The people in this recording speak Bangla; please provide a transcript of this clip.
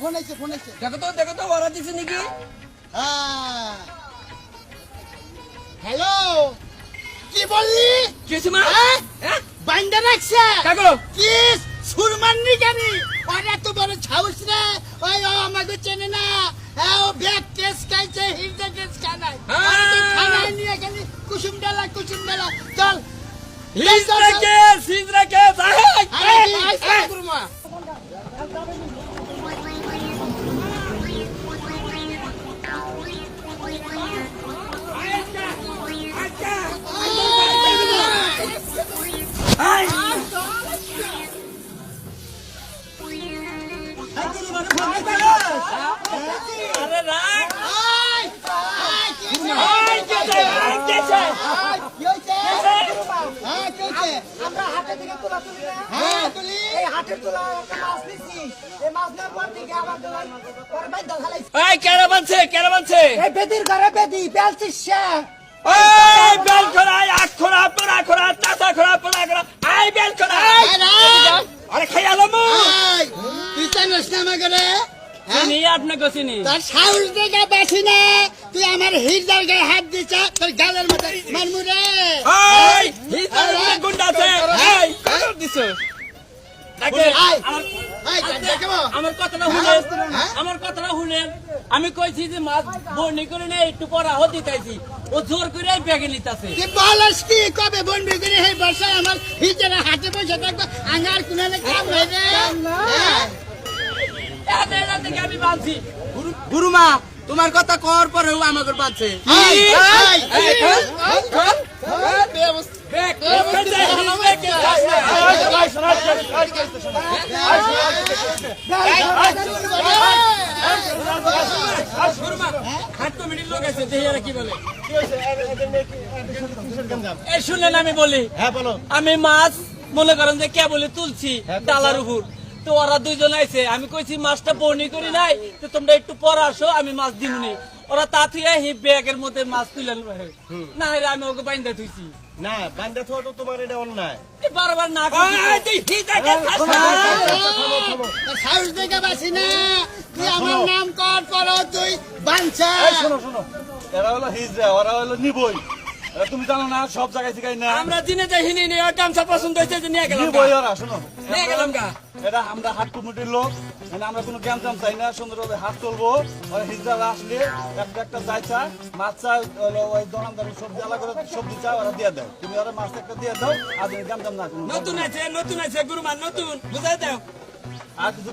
ফোন আইছে দেখো তো ওরা দিছে নাকি? হ্যালো কি বললি কিছু মা হ্যাঁ বাইন্দা রাখছে কাকু কি সুরমাননি জানি আর এত বড় ছাউস রে ওই ও আমাকে চেনে না ও ব্যাগ কেস খাইছে হিরদা কেস খানায় খানায় নিয়ে গেলি কুসুম ডালা চল হিজরা কে আয় গুরুমা আরে রাখ আমরা হাটে থেকে তোলা তুলি না এই হাটের তোলা একটা মাছ নিছি এই মাছ নেওয়ার পর থেকে আবার পরে বাইর দল হালাইছি এই কেরা বানছে এই বেদির ঘরে বেদি বেলছিস এই বেল খরা আখ খরা পরা খরা চাচা খরা পরা খরা আই বেল খরা আরে খাইয়ালো মু তুই জানিস না আমাকে রে চিনি আপনাকে চিনি তোর সাহস দেখে বাসি না তুই আমার হিরদার গায়ে হাত দিছ তোর গালের মধ্যে মারমু রে এই হিজরা গুন্ডা আছে এই কার দিছো দেখে আমার কথাটা শুনেন আমি কইছি যে মাছ বন্দি করে নে একটু পরা হতে চাইছি ও জোর করে ব্যাগে নিতেছে তুই বলস কি কবে বন্দি করে এই বর্ষায় আমার হিজরা হাতে বসে থাকবো আঙ্গার কুনালে কাম হয় রে আমি বাঁধছি গুরুমা তোমার কথা কর পরেও আমাকে পাচ্ছে শুনলেন আমি বলি আমি মাছ মনে করেন যে কে বলে তুলছি ডালার উপর তো ওরা দুইজন আইছে আমি কইছি মাছটা বর্ণি করি নাই তো তোমরা একটু পর আসো আমি মাছ দিমনি ওরা তা থেকে এই ব্যাগের মধ্যে মাছ তুলে না আমি ওকে বাইন্দা থুইছি না বান্দা থোয়া তো তোমার এটা অন্যায় বারবার না সাহস দেখে বাসি না তুই আমার নাম কর করো তুই বাঞ্ছা শোনো এরা হলো হিজরা ওরা হলো নিবই তুমি জানো না সব জায়গায় শিখাই না আমরা দিনে যাই হিনি নিয়ে গামছা পছন্দ হয়েছে যে নিয়ে গেলাম নিবই ওরা শোনো নিয়ে গেলাম গা এটা আমরা হাট কমিটির লোক মানে আমরা কোনো জ্ঞান জাম চাই না সুন্দরভাবে হাট তুলবো ওই হিজরা আসলে একটা যাইছা মাছ চা ওই দোকানদার সবজি আলাদা করে সবজি চা ওরা দিয়ে দাও তুমি ওরা মাছ একটা দিয়ে দাও আর জ্ঞান জাম না নতুন আছে গুরুমান নতুন বুঝাই দাও আর কিছু